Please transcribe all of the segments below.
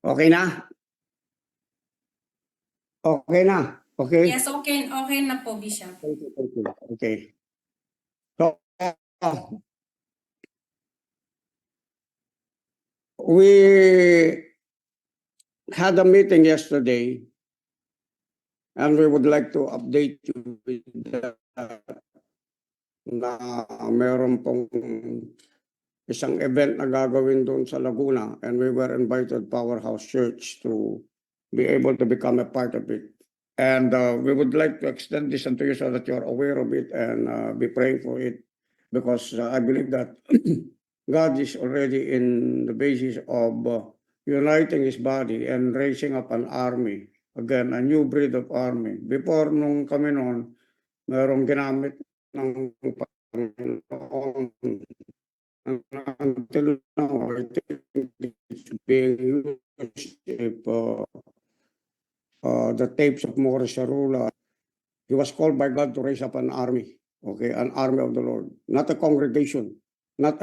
Okay na? Okay na? Okay? Yes, okay na po, Bishop. Thank you, thank you. Okay. So, we had a meeting yesterday and we would like to update you with that na meron pong isang event na gagawin doon sa Laguna and we were invited Powerhouse Church to be able to become a part of it. And we would like to extend this unto you so that you're aware of it and be praying for it because I believe that God is already in the basis of uniting His body and raising up an army. Again, a new breed of army. Before nung kami noon, merong ginamit ng Panginoon. Until now, I think it's being used if the tapes of Morris Cerula, he was called by God to raise up an army, okay, an army of the Lord, not a congregation, but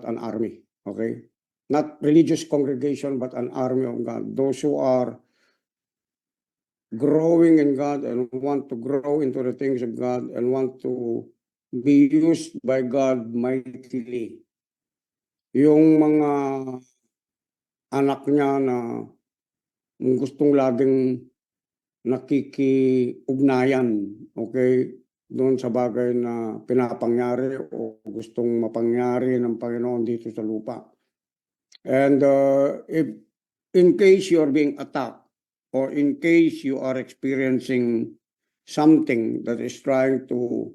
an army, okay, not religious congregation, but an army of God. Those who are growing in God and want to grow into the things of God and want to be used by God mightily. Yung mga anak niya na gustong laging nakikiugnayan, okay, doon sa bagay na pinapangyari o gustong mapangyari ng Panginoon dito sa lupa. And if in case you're being attacked or in case you are experiencing something that is trying to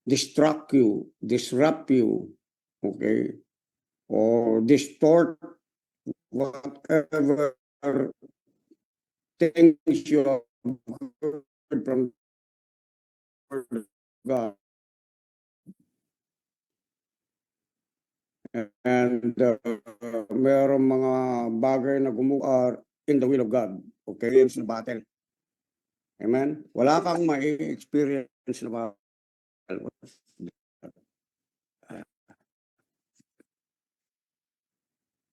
distract you, disrupt you, okay, or distort whatever things you have heard from God. And mayroong mga bagay na are in the will of God. Okay, it's the battle. Amen? Wala kang ma-experience na battle.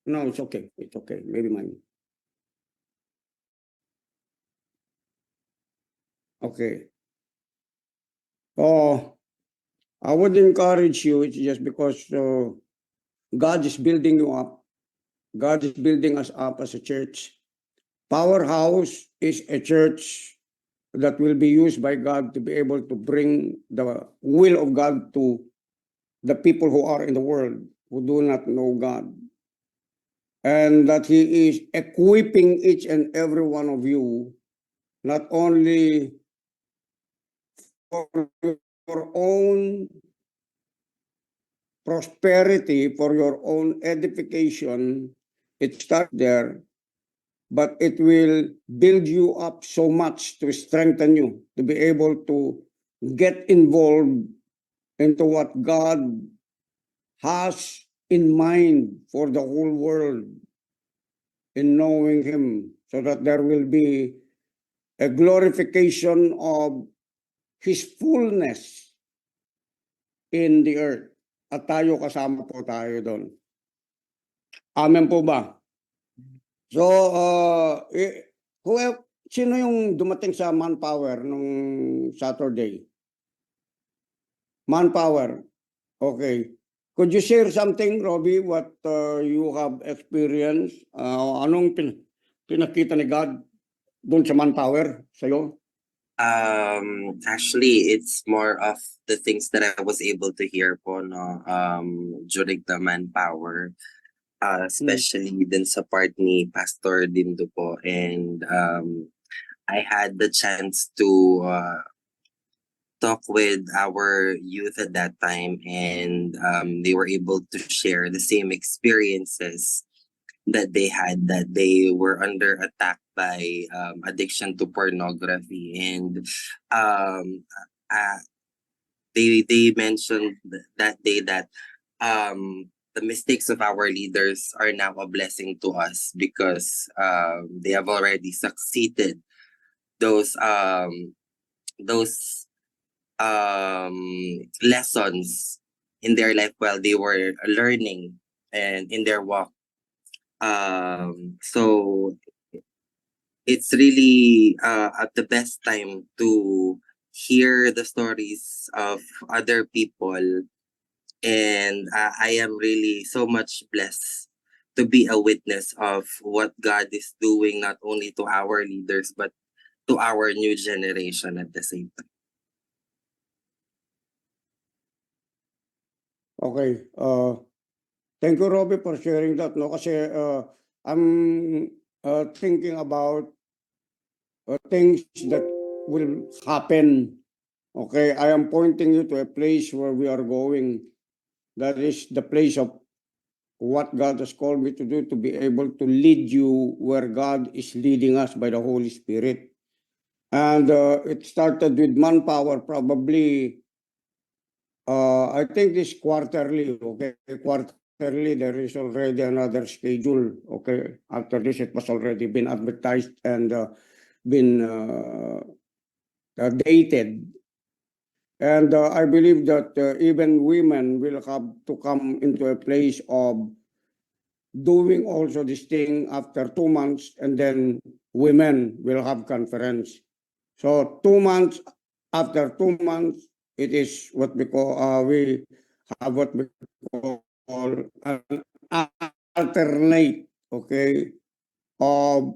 No, it's okay. It's okay. Maybe mine. Okay. Oh, I would encourage you, it's just because God is building you up. God is building us up as a church. Powerhouse is a church that will be used by God to be able to bring the will of God to the people who are in the world who do not know God. And that He is equipping each and every one of you, not only for your own prosperity, for your own edification, it starts there, but it will build you up so much to strengthen you, to be able to get involved into what God has in mind for the whole world in knowing Him, so that there will be a glorification of His fullness in the earth. At tayo kasama po tayo doon. Amen po ba? So, sino yung dumating sa Manpower nung Saturday? Manpower. Okay. Could you share something, Robbie, what you have experienced? Anong pinakita ni God doon sa Manpower sa'yo? Actually, it's more of the things that I was able to hear po no, during the Manpower. Especially din sa part ni Pastor Dindo po. And I had the chance to talk with our youth at that time, and they were able to share the same experiences that they had, that they were under attack by addiction to pornography. And they mentioned that day that the mistakes of our leaders are now a blessing to us, because they have already succeeded those lessons in their life while they were learning and in their walk So it's really at the best time to hear the stories of other people, and I am really so much blessed to be a witness of what God is doing, not only to our leaders but to our new generation at the same time. Okay. Thank you, Robbie, for sharing that. No, kasi I'm thinking about things that will happen. Okay, I am pointing you to a place where we are going. That is the place of what God has called me to do, to be able to lead you where God is leading us by the Holy Spirit. And it started with manpower, probably, I think this quarterly, okay, quarterly, there is already another schedule, okay. After this, it was already been advertised and been dated. And I believe that even women will have to come into a place of doing also this thing after 2 months, and then women will have conference. So 2 months, after 2 months, it is what we call, we have what we call an alternate, okay, of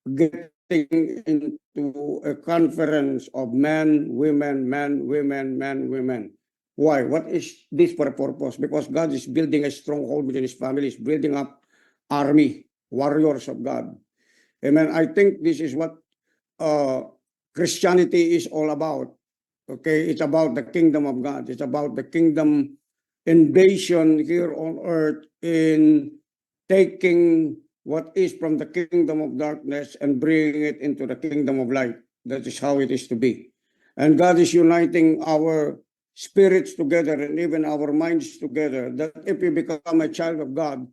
getting into a conference of men, women, men, women, men, women. Why? What is this for a purpose? Because God is building a stronghold within his family, is building up army, warriors of God. Amen. I think this is what Christianity is all about. Okay, it's about the kingdom of God. It's about the kingdom invasion here on earth, in taking what is from the kingdom of darkness and bringing it into the kingdom of light. That is how it is to be. And God is uniting our spirits together and even our minds together, that if we become a child of God,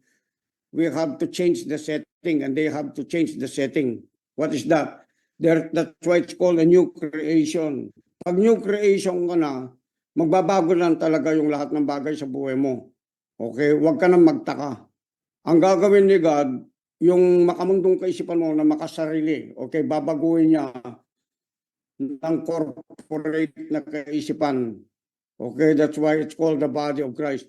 we have to change the setting and they have to change the setting. What is that? That's why it's called a new creation. Pag new creation ka na, magbabago lang talaga yung lahat ng bagay sa buhay mo. Okay? Huwag ka nang magtaka. Ang gagawin ni God, yung makamundong kaisipan mo na makasarili, okay, babaguhin niya ng corporate na kaisipan. Okay, that's why it's called the body of Christ.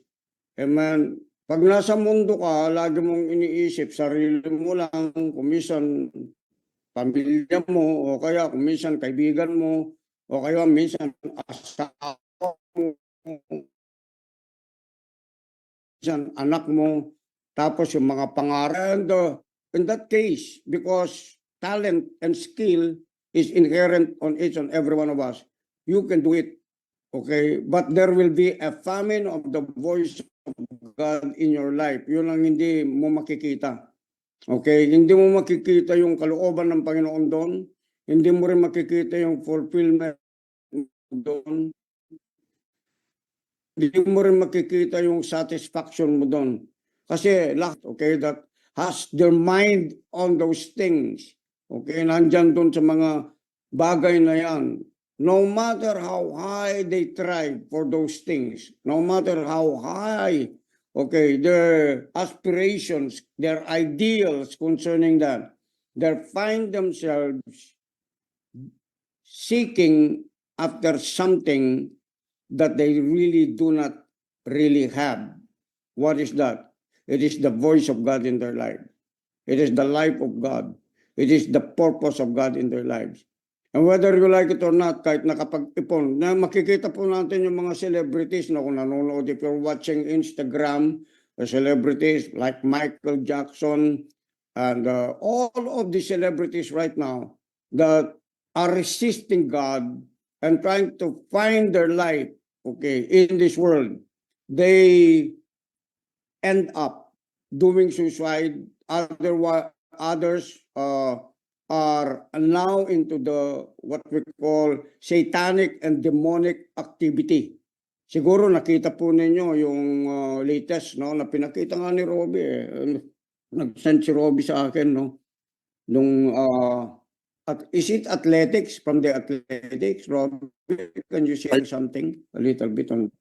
Amen. Pag nasa mundo ka, lagi mong iniisip, sarili mo lang, kumisan pamilya mo, o kaya kumisan kaibigan mo, o kaya minsan asawa mo, minsan anak mo, tapos yung mga pangarap. And in that case, because talent and skill is inherent on each and every one of us, you can do it. Okay, but there will be a famine of the voice of God in your life. Yun ang hindi mo makikita. Okay, hindi mo makikita yung kalooban ng Panginoon doon. Hindi mo rin makikita yung fulfillment doon. Hindi mo rin makikita yung satisfaction mo doon. Kasi lahat, okay, that has their mind on those things. Okay, nandyan doon sa mga bagay na yan. No matter how high they try for those things, no matter how high, okay, their aspirations, their ideals concerning that, they find themselves seeking after something that they really do not really have. What is that? It is the voice of God in their life. It is the life of God. It is the purpose of God in their lives. And whether you like it or not, kahit nakapag-ipon, na makikita po natin yung mga celebrities na kung nanonood, if you're watching Instagram, the celebrities like Michael Jackson and all of the celebrities right now that are resisting God and trying to find their life, okay, in this world, they end up doing suicide. Others are now into the what we call satanic and demonic activity. Siguro nakita po ninyo yung latest, no, na pinakita nga ni Robbie, nag-send si Robbie sa akin, no, nung is it athletics, from the athletics, Robbie? Can you share something a little bit on?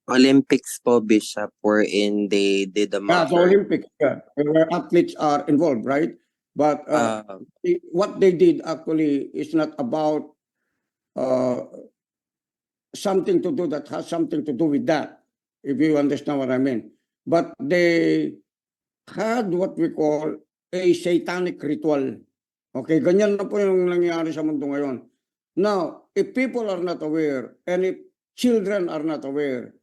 Olympics po, Bishop, wherein they did a Yeah, the mock Olympics, yeah, where athletes are involved, right? But what they did actually is not about uh, something to do that has something to do with that, if you understand what I mean. But they had what we call a satanic ritual. Okay, ganyan na po yung nangyayari sa mundo ngayon. Now, if people are not aware, and if children are not aware,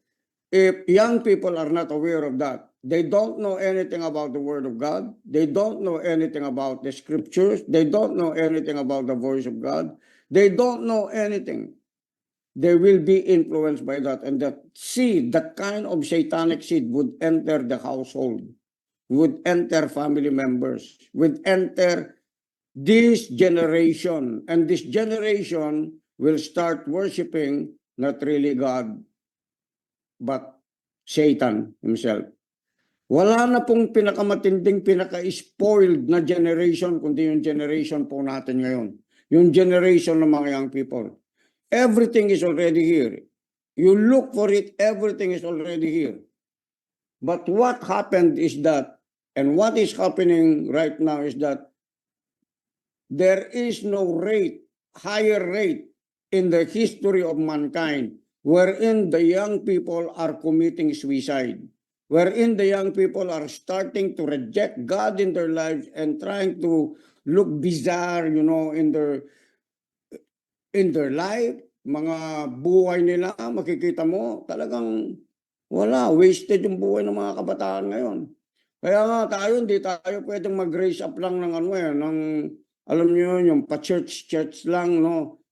if young people are not aware of that, they don't know anything about the Word of God, they don't know anything about the Scriptures, they don't know anything about the voice of God, they don't know anything. They will be influenced by that, and that seed, that kind of satanic seed would enter the household, would enter family members, would enter this generation, and this generation will start worshiping not really God, but Satan himself. Wala na pong pinakamatinding, pinaka-spoiled na generation, kundi yung generation po natin ngayon. Yung generation ng mga young people. Everything is already here. You look for it, everything is already here. But what happened is that, and what is happening right now is that there is no rate, higher rate in the history of mankind wherein the young people are committing suicide, wherein the young people are starting to reject God in their lives and trying to look bizarre, you know, in their life, mga buhay nila, makikita mo, talagang wala, wasted yung buhay ng mga kabataan ngayon. Kaya nga tayo, hindi tayo pwedeng mag-raise up lang ng ano ng, alam niyo yun, yung pa-church lang, no?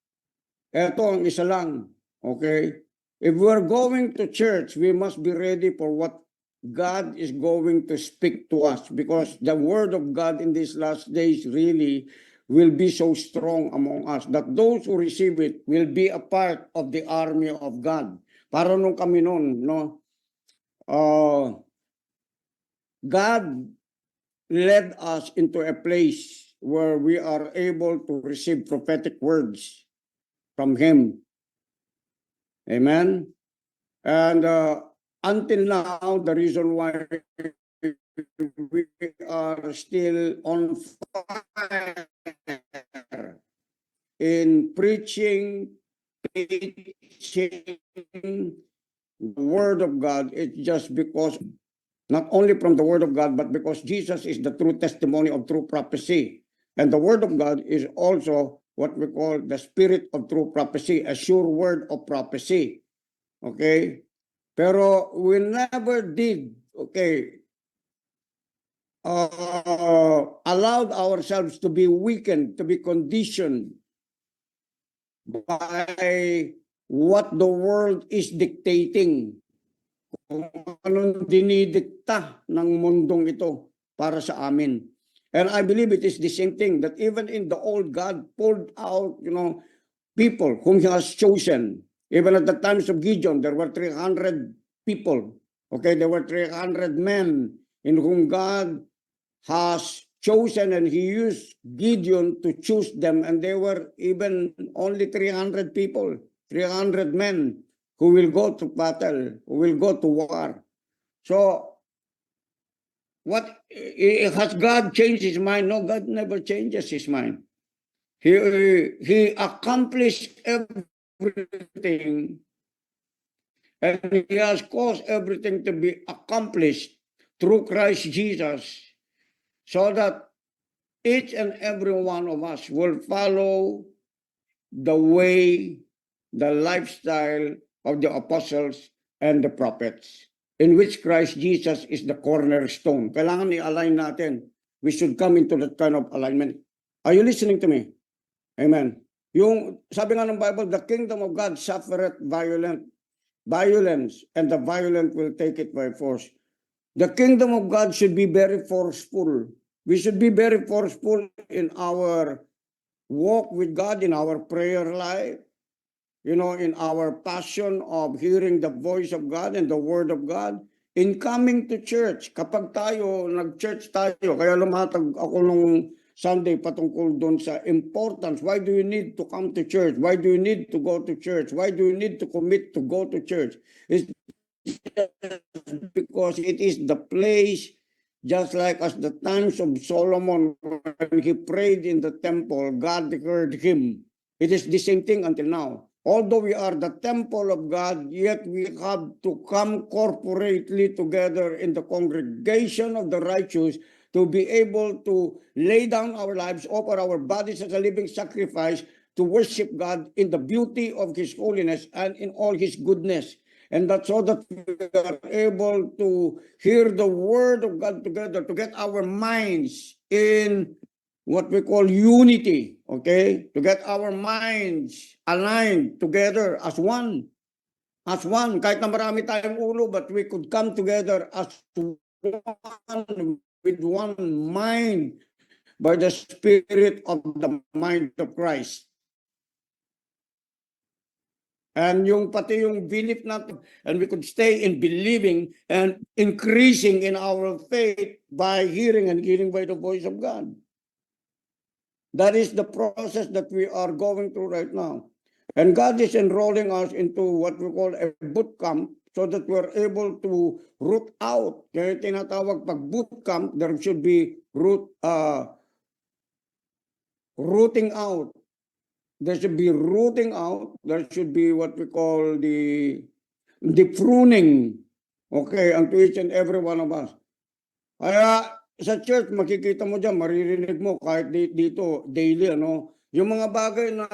Eto ang isa lang, okay? If we're going to church, we must be ready for what God is going to speak to us, because the word of God in these last days really will be so strong among us that those who receive it will be a part of the army of God. Para nung kami noon, no? God led us into a place where we are able to receive prophetic words from Him. Amen? And until now, the reason why we are still on fire in preaching, teaching the Word of God, it's just because, not only from the Word of God, but because Jesus is the true testimony of true prophecy. And the Word of God is also what we call the Spirit of true prophecy, a sure word of prophecy. Okay? Pero we never did, okay, allowed ourselves to be weakened, to be conditioned by what the world is dictating. Kung anong dinidikta ng mundong ito para sa amin. And I believe it is the same thing that even in the old, God pulled out, you know, people whom He has chosen. Even at the times of Gideon, there were 300 people. Okay, there were 300 men in whom God has chosen, and He used Gideon to choose them, and they were even only 300 people, 300 men who will go to battle, who will go to war. So, what has God changed His mind? No, God never changes His mind. He accomplished everything, and He has caused everything to be accomplished through Christ Jesus, so that each and every one of us will follow the way, the lifestyle of the apostles and the prophets, in which Christ Jesus is the cornerstone. Kailangan i-align natin. We should come into that kind of alignment. Are you listening to me? Amen. Yung sabi nga ng Bible, the kingdom of God suffereth violence, and the violent will take it by force. The kingdom of God should be very forceful. We should be very forceful in our walk with God, in our prayer life, you know, in our passion of hearing the voice of God and the word of God, in coming to church. Kapag tayo, nag-church tayo, kaya lumatag ako nung Sunday patungkol doon sa importance. Why do you need to come to church? Why do you need to go to church? Why do you need to commit to go to church? It's because it is the place, just like as the times of Solomon, when he prayed in the temple, God heard him. It is the same thing until now. Although we are the temple of God, yet we have to come corporately together in the congregation of the righteous to be able to lay down our lives, offer our bodies as a living sacrifice to worship God in the beauty of His holiness and in all His goodness. And that's so that we are able to hear the word of God together, to get our minds in what we call unity, okay? To get our minds aligned together as one. As one. Kahit na marami tayong ulo, but we could come together as one with one mind by the Spirit of the mind of Christ. And yung pati yung belief natin, and we could stay in believing and increasing in our faith by hearing and hearing by the voice of God. That is the process that we are going through right now. And God is enrolling us into what we call a boot camp so that we're able to root out. Kaya tinatawag pag boot camp, there should be rooting out. There should be rooting out. There should be what we call the pruning. Okay, and to each and every one of us. Kaya sa church, makikita mo dyan, maririnig mo kahit dito, daily, ano, yung mga bagay na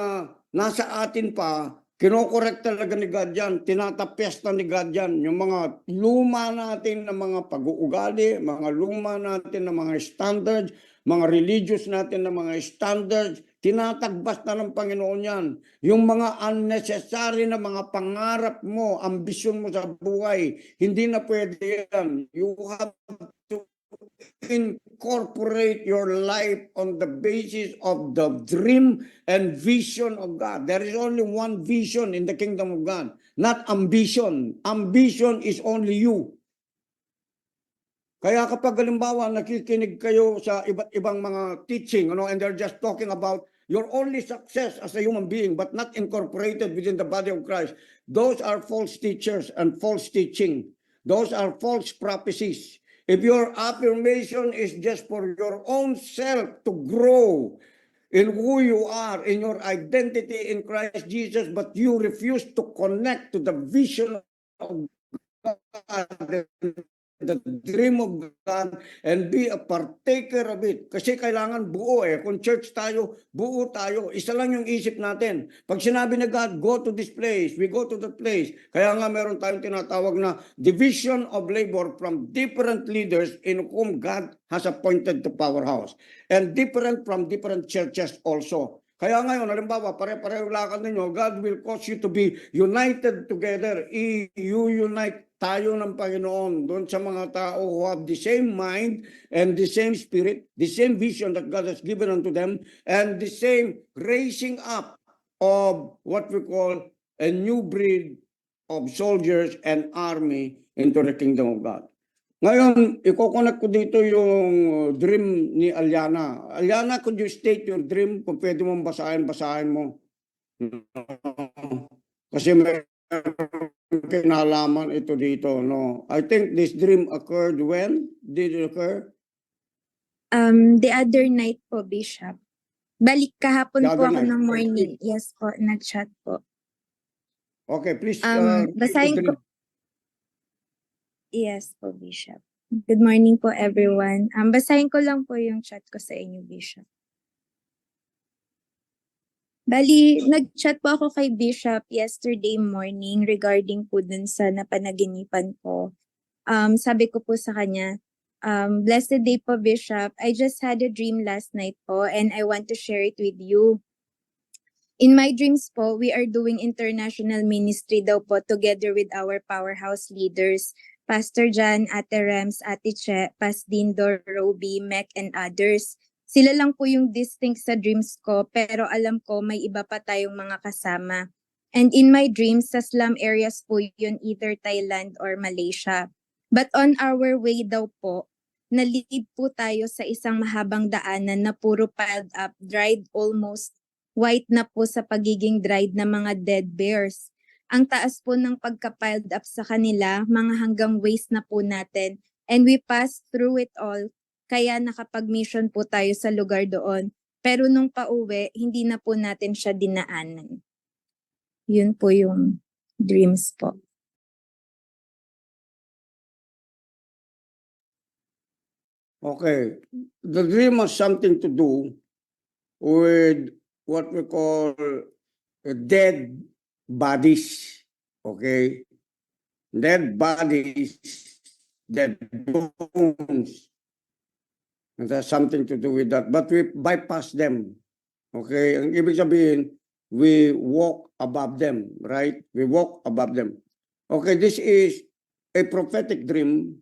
nasa atin pa, kinokorek talaga ni God yan, tinatapyesta ni God yan, yung mga luma natin na mga pag-uugali, mga luma natin na mga standards, mga religious natin na mga standards, tinatagbas na ng Panginoon yan. Yung mga unnecessary na mga pangarap mo, ambisyon mo sa buhay, hindi na pwede yan. You have to incorporate your life on the basis of the dream and vision of God. There is only one vision in the kingdom of God, not ambition. Ambition is only you. Kaya kapag halimbawa nakikinig kayo sa iba't ibang mga teaching, and they're just talking about your only success as a human being but not incorporated within the body of Christ, those are false teachers and false teaching. Those are false prophecies. If your affirmation is just for your own self to grow in who you are, in your identity in Christ Jesus, but you refuse to connect to the vision of God, the dream of God, and be a partaker of it. Kasi kailangan buo Kung church tayo, buo tayo. Isa lang yung isip natin. Pag sinabi na God, go to this place, we go to that place. Kaya nga meron tayong tinatawag na division of labor from different leaders in whom God has appointed to Powerhouse. And different from different churches also. Kaya ngayon, halimbawa, pare-pareho lakad ninyo, God will cause you to be united together. I-unite tayo ng Panginoon doon sa mga tao who have the same mind and the same spirit, the same vision that God has given unto them, and the same raising up of what we call a new breed of soldiers and army into the kingdom of God. Ngayon, i-connect ko dito yung dream ni Aliana. Aliana, could you state your dream? Kung pwede mong basahin mo. Kasi may kinalaman ito dito, no? I think this dream occurred when? Did it occur? The other night po, Bishop. Balik kahapon The po other ako night. ng morning. Yes po, nag-chat po. Okay, please. Basahin ko. Yes po, Bishop. Good morning po, everyone. Basahin ko lang po yung chat ko sa inyo, Bishop. Bali, nag-chat po ako kay Bishop yesterday morning regarding po dun sa napanaginipan ko. Sabi ko po sa kanya, blessed day po, Bishop. I just had a dream last night po and I want to share it with you. In my dreams po, we are doing international ministry daw po together with our Powerhouse leaders, Pastor Jan, Ate Rems, Ate Che, Pasdindo, Roby, Mek, and others. Sila lang po yung distinct sa dreams ko, pero alam ko may iba pa tayong mga kasama. And in my dreams, sa slum areas po yun, either Thailand or Malaysia. But on our way daw po, nalilid po tayo sa isang mahabang daanan na puro piled up, dried, almost white na po sa pagiging dried na mga dead bears. ang taas po ng pagka-piled up sa kanila, mga hanggang waist na po natin. And we passed through it all, kaya nakapag-mission po tayo sa lugar doon. Pero nung pauwi, hindi na po natin siya dinaanan. Yun po yung dreams po. Okay, the dream has something to do with what we call dead bodies. Okay, dead bodies, dead bones. It has something to do with that, but we bypass them. Okay, ang ibig sabihin, we walk above them, right? We walk above them. Okay, this is a prophetic dream.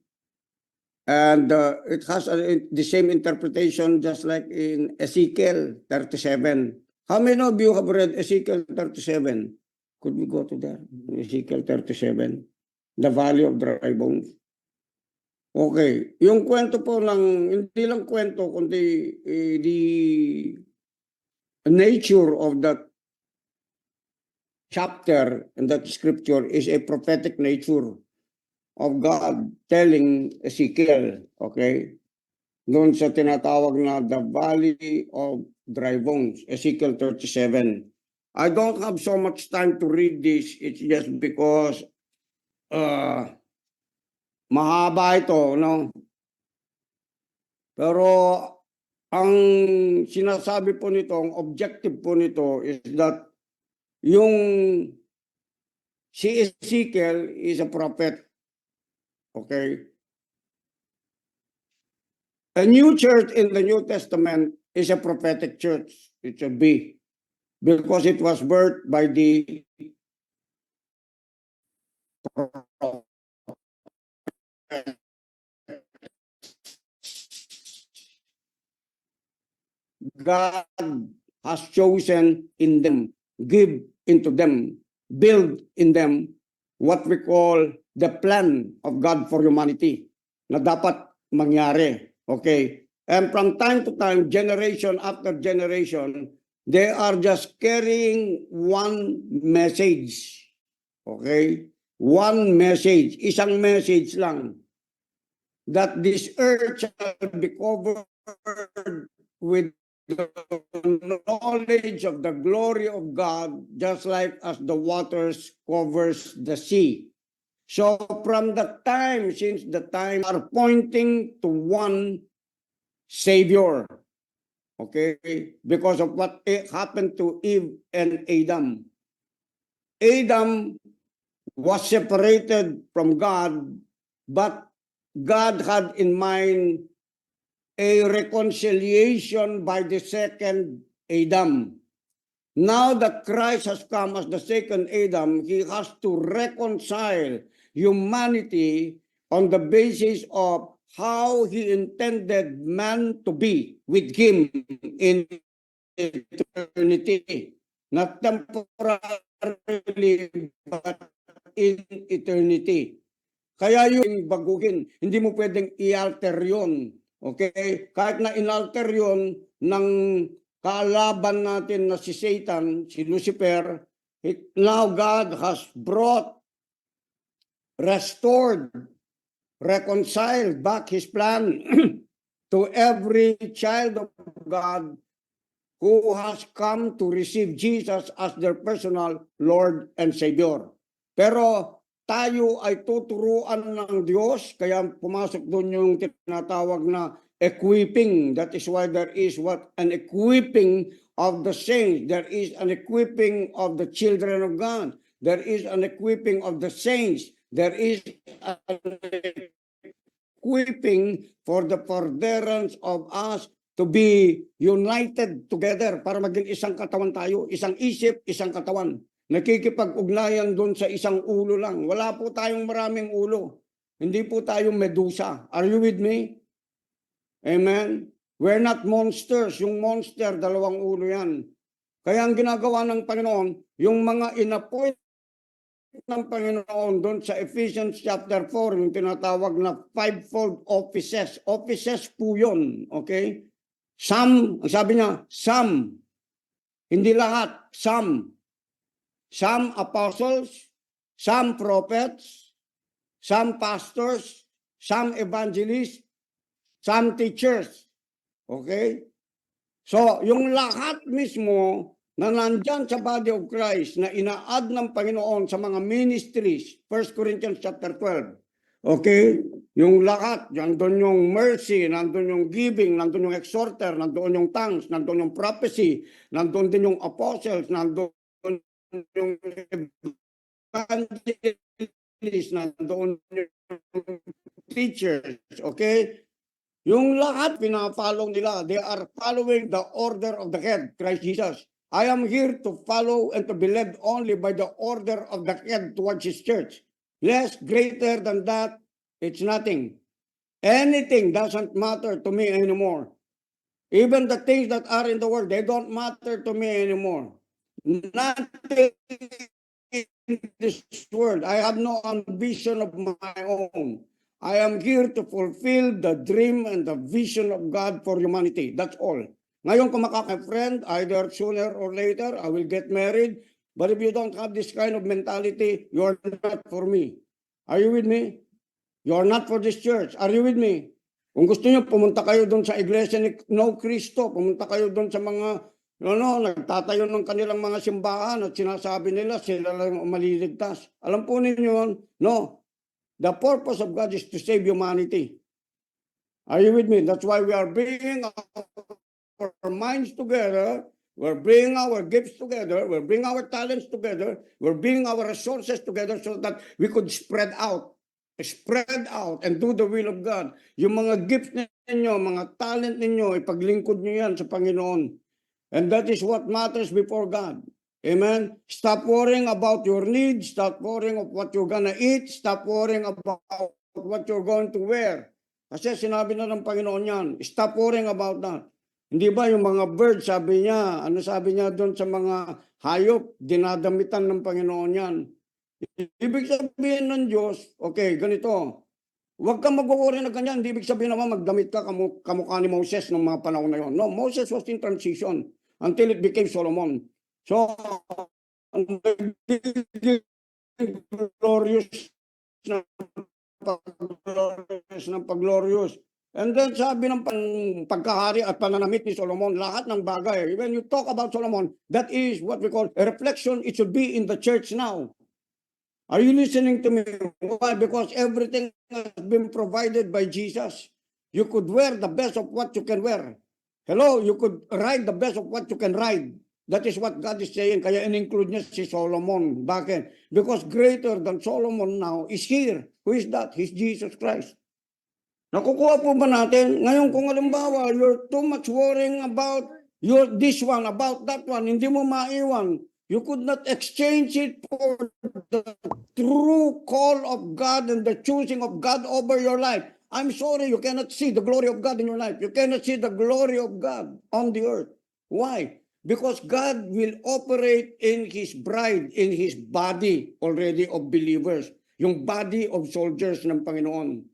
And it has the same interpretation just like in Ezekiel 37. How many of you have read Ezekiel 37? Could we go to there? Ezekiel 37. The Valley of Dry Bones. Okay. Yung kwento po ng, hindi lang kwento, kundi the nature of that chapter and that scripture is a prophetic nature of God telling Ezekiel, okay? Doon sa tinatawag na the Valley of Dry Bones, Ezekiel 37. I don't have so much time to read this. It's just because mahaba ito, no? Pero ang sinasabi po nito, ang objective po nito is that yung si Ezekiel is a prophet. Okay? A new church in the New Testament is a prophetic church. It should be. Because it was birthed by the God has chosen in them, give into them, build in them what we call the plan of God for humanity na dapat mangyari. Okay? And from time to time, generation after generation, they are just carrying one message. Okay? One message. Isang message lang. That this earth shall be covered with the knowledge of the glory of God, just like as the waters covers the sea. So from the time, since the time are pointing to one Savior, okay, because of what happened to Eve and Adam. Adam was separated from God, but God had in mind a reconciliation by the second Adam. Now that Christ has come as the second Adam, he has to reconcile humanity on the basis of how he intended man to be with him in eternity. Not temporarily, but in eternity. Kaya yung baguhin, hindi mo pwedeng i-alter yun. Okay? Kahit na inalter yun ng kaalaban natin na si Satan, si Lucifer, now God has brought, restored, reconciled back His plan to every child of God who has come to receive Jesus as their personal Lord and Savior. Pero tayo ay tuturuan ng Diyos, kaya pumasok doon yung tinatawag na equipping. That is why there is an equipping of the saints. There is an equipping of the children of God. There is an equipping of the saints. There is an equipping for the furtherance of us to be united together para maging isang katawan tayo, isang isip, isang katawan. Nakikipag-ugnayan doon sa isang ulo lang. Wala po tayong maraming ulo. Hindi po tayo medusa. Are you with me? Amen? We're not monsters. Yung monster, dalawang ulo yan. Kaya ang ginagawa ng Panginoon, yung mga inappoint ng Panginoon doon sa Ephesians chapter 4, yung tinatawag na fivefold offices. Offices po yun. Okay? Some, sabi niya, some. Hindi lahat, some. Some apostles, some prophets, some pastors, some evangelists, some teachers. Okay? So, yung lahat mismo na nandyan sa body of Christ na ina-add ng Panginoon sa mga ministries, 1 Corinthians chapter 12. Okay? Yung lahat, nandun yung mercy, nandun yung giving, nandun yung exhorter, nandun yung tongues, nandun yung prophecy, nandun din yung apostles, nandun yung evangelist, nandun yung teachers. Okay? Yung lahat pina-follow nila. They are following the order of the head, Christ Jesus. I am here to follow and to be led only by the order of the head towards his church. Less, greater than that, it's nothing. Anything doesn't matter to me anymore. Even the things that are in the world, they don't matter to me anymore. Nothing in this world. I have no ambition of my own. I am here to fulfill the dream and the vision of God for humanity. That's all. Ngayon, kung makaka-friend, either sooner or later, I will get married. But if you don't have this kind of mentality, you're not for me. Are you with me? You're not for this church. Are you with me? Kung gusto niyo, pumunta kayo doon sa iglesia ni No Cristo. Pumunta kayo doon sa mga nagtatayo ng kanilang mga simbahan at sinasabi nila sila lang maliligtas. Alam po ninyo yun? No. The purpose of God is to save humanity. Are you with me? That's why we are bringing our minds together. We're bringing our gifts together. We're bringing our talents together. We're bringing our resources together so that we could spread out and do the will of God. Yung mga gifts ninyo, mga talent ninyo, ipaglingkod nyo yan sa Panginoon. And that is what matters before God. Amen? Stop worrying about your needs. Stop worrying of what you're gonna eat. Stop worrying about what you're going to wear. Kasi sinabi na ng Panginoon yan, stop worrying about that. Hindi ba yung mga birds, sabi niya, ano sabi niya doon sa mga hayop, dinadamitan ng Panginoon yan. Ibig sabihin ng Diyos, okay, ganito, huwag kang mag-worry na ganyan. Hindi ibig sabihin naman magdamit ka kamukha ni Moses ng mga panahon na yun. No, Moses was in transition until it became Solomon. So, ang glorious ng pag-glorious. And then sabi ng pagkahari at pananamit ni Solomon, lahat ng bagay. When you talk about Solomon, that is what we call a reflection. It should be in the church now. Are you listening to me? Why? Because everything has been provided by Jesus. You could wear the best of what you can wear. Hello, you could ride the best of what you can ride. That is what God is saying. Kaya in-include niya si Solomon. Bakit? Because greater than Solomon now is here. Who is that? He's Jesus Christ. Nakukuha po ba natin? Ngayon kung halimbawa, you're too much worrying about this one, about that one, hindi mo maiwan. You could not exchange it for the true call of God and the choosing of God over your life. I'm sorry, you cannot see the glory of God in your life. You cannot see the glory of God on the earth. Why? Because God will operate in His bride, in His body already of believers. Yung body of soldiers ng Panginoon.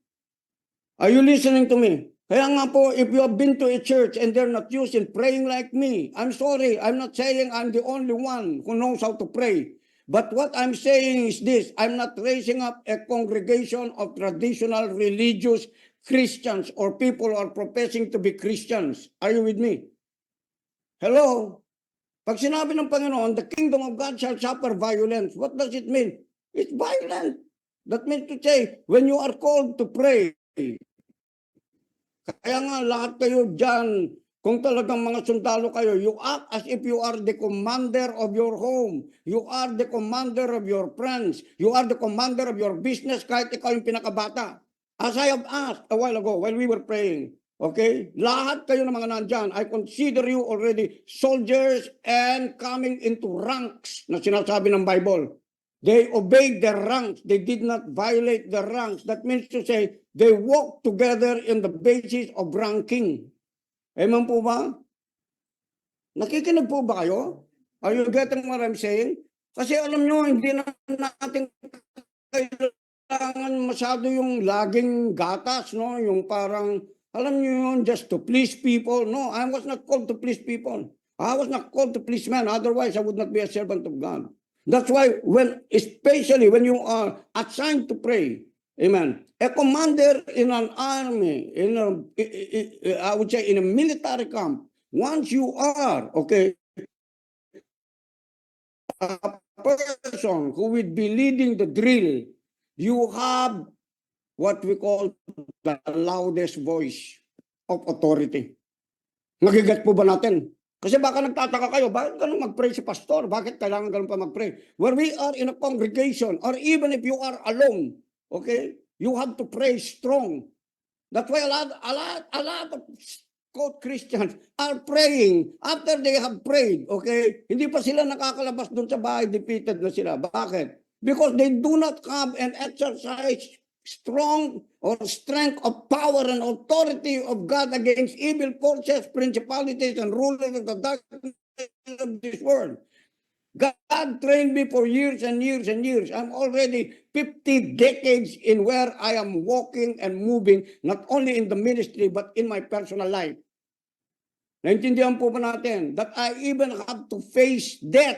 Are you listening to me? Kaya nga po, if you have been to a church and they're not used in praying like me, I'm sorry, I'm not saying I'm the only one who knows how to pray. But what I'm saying is this, I'm not raising up a congregation of traditional religious Christians or people who are professing to be Christians. Are you with me? Hello? Pag sinabi ng Panginoon, the kingdom of God shall suffer violence, what does it mean? It's violent. That means to say, when you are called to pray, kaya nga lahat kayo dyan, kung talagang mga sundalo kayo, you act as if you are the commander of your home. You are the commander of your friends. You are the commander of your business kahit ikaw yung pinakabata. As I have asked a while ago when we were praying, okay? Lahat kayo ng mga nandyan, I consider you already soldiers and coming into ranks na sinasabi ng Bible. They obeyed their ranks. They did not violate their ranks. That means to say, they walk together in the basis of ranking. Amen po ba? Nakikinig po ba kayo? Are you getting what I'm saying? Kasi alam nyo, hindi na natin kailangan masyado yung laging gatas, no? Yung parang, alam nyo yun, just to please people. No, I was not called to please people. I was not called to please men. Otherwise, I would not be a servant of God. That's why especially when you are assigned to pray, amen, a commander in an army, I would say in a military camp, once you are, okay, a person who will be leading the drill, you have what we call the loudest voice of authority. Magigat po ba natin? Kasi baka nagtataka kayo, bakit ganun mag-pray si pastor? Bakit kailangan ganun pa mag-pray? When we are in a congregation, or even if you are alone, okay, you have to pray strong. That's why a lot of quote Christians are praying after they have prayed, okay? Hindi pa sila nakakalabas doon sa bahay, defeated na sila. Bakit? Because they do not have and exercise strong or strength of power and authority of God against evil forces, principalities, and rulers of the darkness of this world. God trained me for years and years and years. I'm already 50 decades in where I am walking and moving, not only in the ministry, but in my personal life. Naintindihan po ba natin that I even have to face death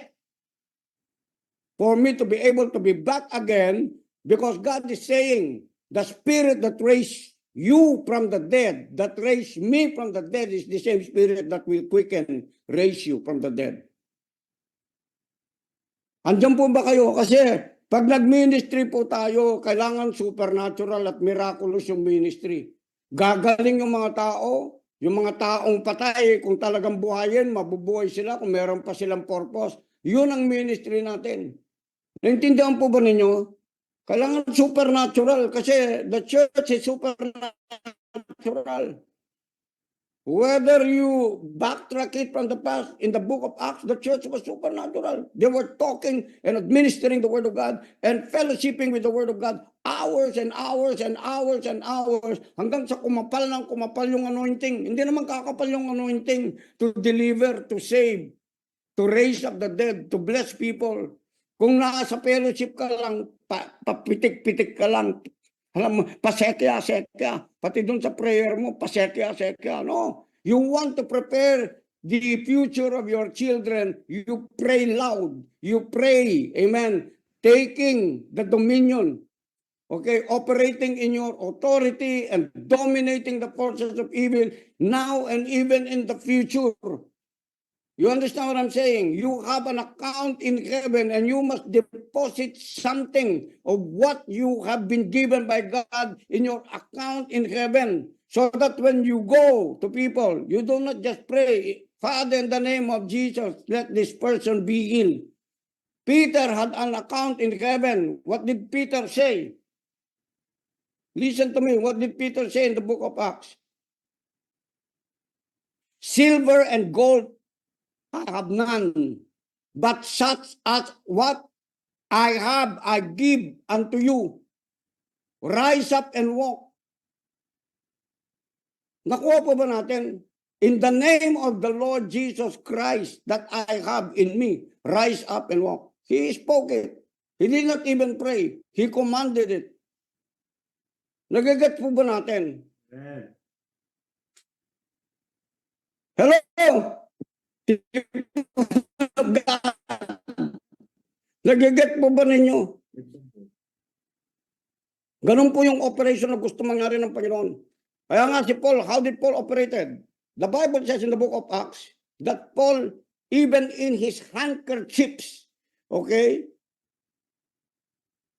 for me to be able to be back again, because God is saying, the spirit that raised you from the dead, that raised me from the dead, is the same spirit that will quicken, raise you from the dead. Andiyan po ba kayo? Kasi pag nag-ministry po tayo, kailangan supernatural at miraculous yung ministry. Gagaling yung mga tao, yung mga taong patay, kung talagang buhayin, mabubuhay sila, kung meron pa silang purpose. Yun ang ministry natin. Naintindihan po ba ninyo? Kailangan supernatural kasi the church is supernatural. Whether you backtrack it from the past, in the book of Acts, the church was supernatural. They were talking and administering the word of God and fellowshipping with the word of God hours and hours and hours and hours hanggang sa kumapal ng kumapal yung anointing. Hindi naman kakapal yung anointing to deliver, to save, to raise up the dead, to bless people. Kung nasa fellowship ka lang, papitik-pitik ka lang, alam mo, pasekya-sekya. Pati doon sa prayer mo, pasekya-sekya. No. You want to prepare the future of your children, you pray loud. You pray, amen, taking the dominion, okay, operating in your authority and dominating the forces of evil now and even in the future. You understand what I'm saying? You have an account in heaven and you must deposit something of what you have been given by God in your account in heaven. So that when you go to people, you do not just pray, Father, in the name of Jesus, let this person be healed. Peter had an account in heaven. What did Peter say? Listen to me. What did Peter say in the book of Acts? Silver and gold I have none, but such as what I have, I give unto you. Rise up and walk. Nakuha po ba natin? In the name of the Lord Jesus Christ that I have in me, rise up and walk. He spoke it. He did not even pray. He commanded it. Nagagat po ba natin? Hello? Nagiget po ba ninyo? Ganun po yung operation na gusto mangyari ng Panginoon. Kaya nga si Paul, how did Paul operated? The Bible says in the book of Acts that Paul, even in his handkerchiefs, okay,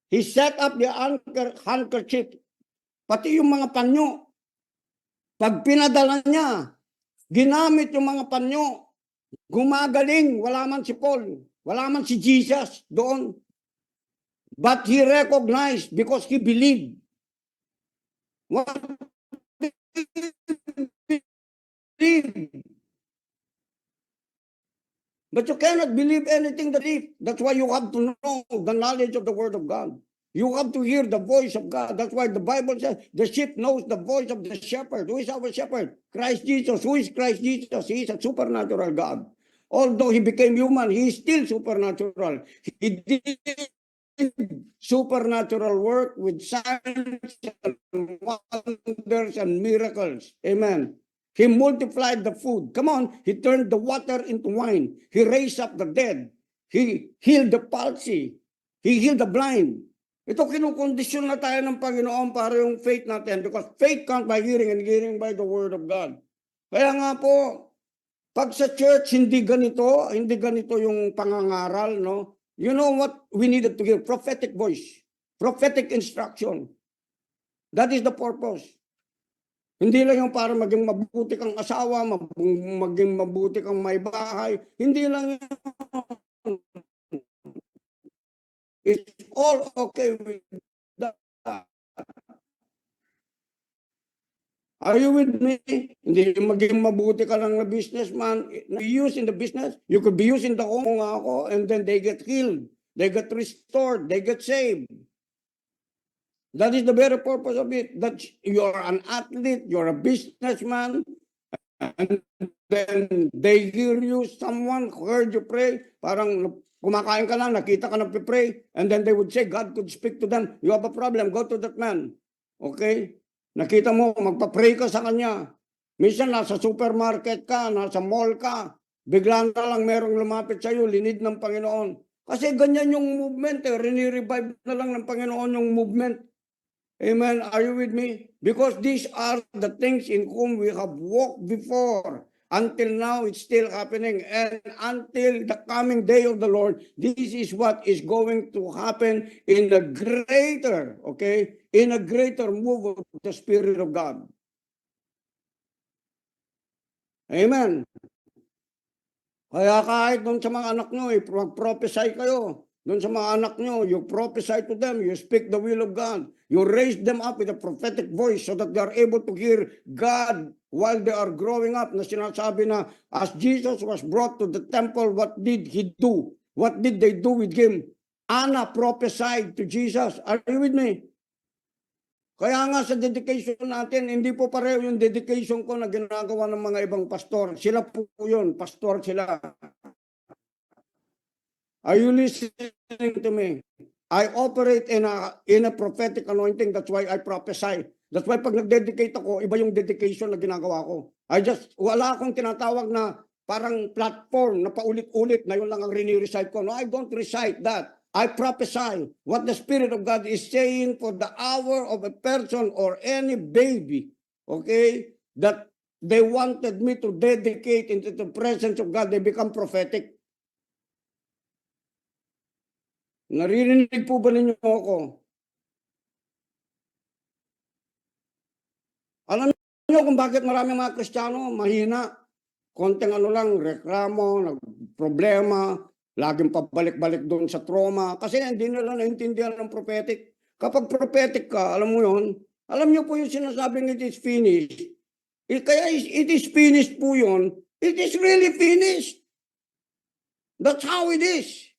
he set up the handkerchief, pati yung mga panyo. Pag pinadala niya, ginamit yung mga panyo, gumagaling, wala man si Paul, wala man si Jesus doon. But he recognized because he believed. What he believed. But you cannot believe anything that is. That's why you have to know the knowledge of the word of God. You have to hear the voice of God. That's why the Bible says the sheep knows the voice of the shepherd. Who is our shepherd? Christ Jesus. Who is Christ Jesus? He is a supernatural God. Although he became human, he is still supernatural. He did supernatural work with signs and wonders and miracles. Amen. He multiplied the food. Come on, he turned the water into wine. He raised up the dead. He healed the palsy. He healed the blind. Ito kinukondisyon na tayo ng Panginoon para yung faith natin because faith comes by hearing and hearing by the Word of God. Kaya nga po, pag sa church hindi ganito yung pangangaral, no? You know what we needed to give? Prophetic voice, prophetic instruction. That is the purpose. Hindi lang yung para maging mabuti kang asawa, maging mabuti kang may bahay. Hindi lang yun. It's all okay with that. Are you with me? Hindi maging mabuti ka lang na businessman. Be used in the business. You could be used in the home nga ako and then they get healed. They get restored. They get saved. That is the very purpose of it. That you're an athlete, you're a businessman, and then they hear you, someone heard you pray, parang kumakain ka lang, nakita ka nagpipray, and then they would say, God could speak to them. You have a problem, go to that man. Okay? Nakita mo, magpa-pray ka sa kanya. Minsan nasa supermarket ka, nasa mall ka, bigla na lang merong lumapit sa iyo, linid ng Panginoon. Kasi ganyan yung movement, rini-revive na lang ng Panginoon yung movement. Amen. Are you with me? Because these are the things in whom we have walked before. Until now, it's still happening. And until the coming day of the Lord, this is what is going to happen in a greater, okay, in a greater move of the Spirit of God. Amen. Kaya kahit doon sa mga anak nyo, mag-prophesy kayo. Doon sa mga anak nyo, you prophesy to them, you speak the will of God. You raise them up with a prophetic voice so that they are able to hear God while they are growing up. Na sinasabi na, as Jesus was brought to the temple, what did He do? What did they do with Him? Anna prophesied to Jesus. Are you with me? Kaya nga sa dedication natin, hindi po pareho yung dedication ko na ginagawa ng mga ibang pastor. Sila po yun, pastor sila. Are you listening to me? I operate in a prophetic anointing. That's why I prophesy. That's why pag nag-dedicate ako, iba yung dedication na ginagawa ko. Wala akong tinatawag na parang platform na paulit-ulit na yun lang ang rini-recite ko. No, I don't recite that. I prophesy what the Spirit of God is saying for the hour of a person or any baby, okay, that they wanted me to dedicate into the presence of God. They become prophetic. Naririnig po ba ninyo ako? Alam niyo kung bakit marami mga Kristiyano mahina? Konting ano lang, reklamo, problema, laging pabalik-balik doon sa trauma. Kasi hindi nila naintindihan ng prophetic. Kapag prophetic ka, alam mo yun, alam niyo po yung sinasabing it is finished. Kaya it is finished po yun. It is really finished. That's how it is.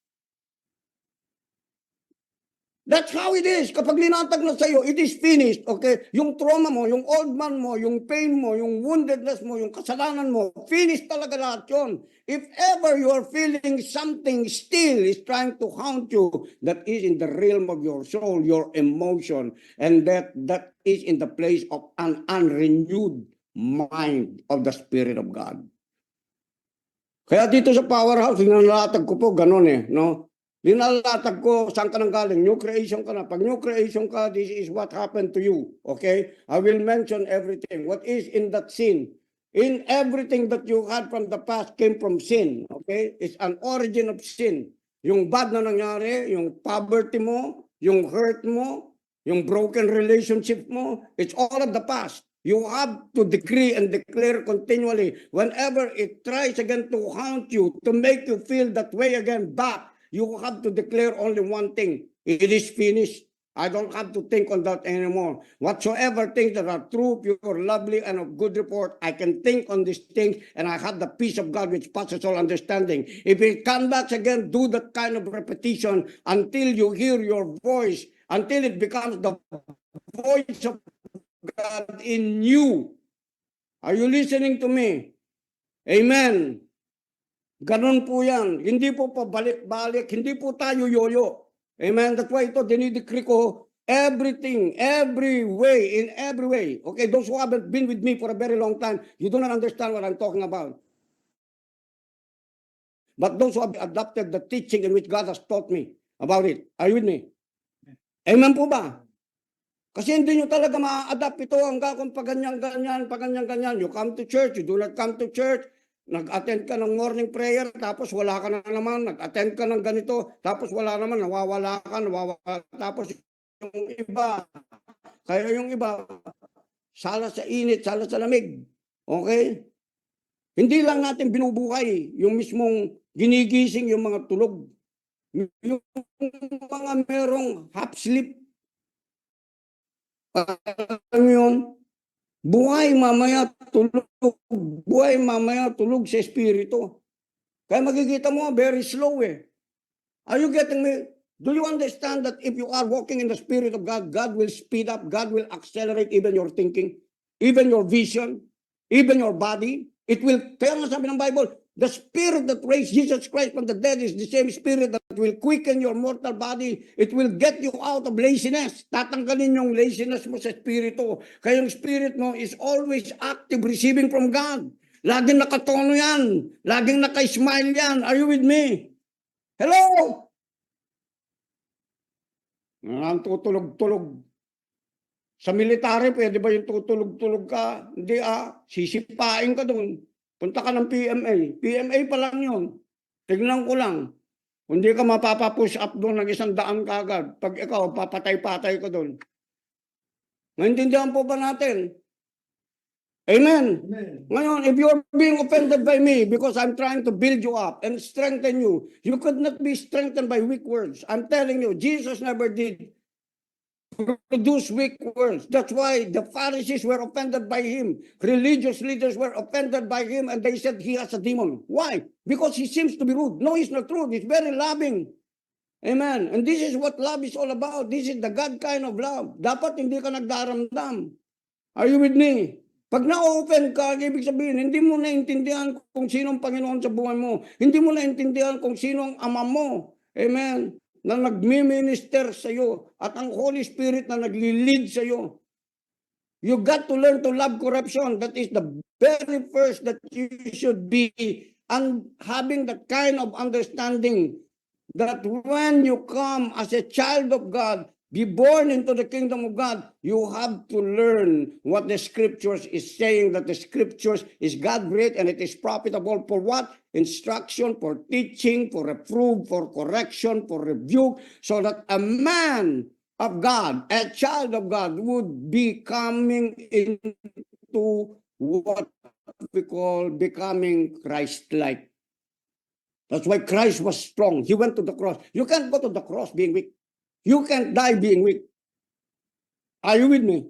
That's how it is. Kapag linatag na sa'yo, it is finished. Okay? Yung trauma mo, yung old man mo, yung pain mo, yung woundedness mo, yung kasalanan mo, finished talaga lahat yun. If ever you are feeling something still is trying to haunt you, that is in the realm of your soul, your emotion, and that is in the place of an unrenewed mind of the Spirit of God. Kaya dito sa Powerhouse, linalatag ko po, ganun no? Linalatag ko, saan ka nang galing? New creation ka na. Pag new creation ka, this is what happened to you. Okay? I will mention everything. What is in that sin? In everything that you had from the past came from sin. Okay? It's an origin of sin. Yung bad na nangyari, yung poverty mo, yung hurt mo, yung broken relationship mo, it's all of the past. You have to decree and declare continually. Whenever it tries again to haunt you, to make you feel that way again back, you have to declare only one thing. It is finished. I don't have to think on that anymore. Whatsoever things that are true, pure, lovely, and of good report, I can think on these things, and I have the peace of God which passes all understanding. If it comes back again, do that kind of repetition until you hear your voice, until it becomes the voice of God in you. Are you listening to me? Amen. Ganon po yan. Hindi po pabalik-balik. Hindi po tayo yoyo. Amen? That's why ito, dinidecree ko everything, every way, in every way. Okay, those who haven't been with me for a very long time, you do not understand what I'm talking about. but those who have adopted the teaching in which God has taught me about it. Are you with me? Amen po ba? Kasi hindi nyo talaga ma-adapt ito hanggang kung paganyan-ganyan, paganyan-ganyan. You come to church, you do not come to church, nag-attend ka ng morning prayer, tapos wala ka na naman, nag-attend ka ng ganito, tapos wala naman, nawawala ka, tapos yung iba, kaya yung iba, sala sa init, sala sa lamig. Okay? Hindi lang natin binubuhay yung mismong ginigising yung mga tulog. Yung mga merong half sleep. Alam yun? Buhay mamaya tulog. Buhay mamaya tulog sa espiritu. Kaya makikita mo, very slow eh. Are you getting me? Do you understand that if you are walking in the Spirit of God, God will speed up, God will accelerate even your thinking, even your vision, even your body. It will, kaya nga sabi ng Bible, the Spirit that raised Jesus Christ from the dead is the same Spirit that will quicken your mortal body. It will get you out of laziness. Tatanggalin yung laziness mo sa Espiritu. Kaya yung Spirit mo is always active, receiving from God. Laging nakatono yan. Laging naka-smile yan. Are you with me? Hello? Ang tutulog-tulog. Sa military, pwede ba yung tutulog-tulog ka? Hindi sisipain ka doon. Punta ka ng PMA. PMA pa lang yun. Tignan ko lang. Hindi ka mapapapush up doon ng 100 kagad. Pag ikaw, papatay-patay ka doon. Maintindihan po ba natin? Amen. Amen. Ngayon, if you're being offended by me because I'm trying to build you up and strengthen you, you could not be strengthened by weak words. I'm telling you, Jesus never did produce weak words. That's why the Pharisees were offended by him. Religious leaders were offended by him and they said he has a demon. Why? Because he seems to be rude. No, he's not rude. He's very loving. Amen. And this is what love is all about. This is the God kind of love. Dapat hindi ka nagdaramdam. Are you with me? Pag na-open ka, ibig sabihin, hindi mo naintindihan kung sino ang Panginoon sa buhay mo. Hindi mo naintindihan kung sino ang Ama mo. Amen. Na nagmi-minister sa iyo at ang Holy Spirit na nagli-lead sa iyo. You got to learn to love corruption. That is the very first that you should be and having that kind of understanding that when you come as a child of God, be born into the kingdom of God, you have to learn what the scriptures is saying, that the scriptures is God-breathed and it is profitable for what? Instruction, for teaching, for reproof, for correction, for rebuke, so that a man of God, a child of God, would be coming into what we call becoming Christ-like. That's why Christ was strong. He went to the cross. You can't go to the cross being weak. You can't die being weak. Are you with me?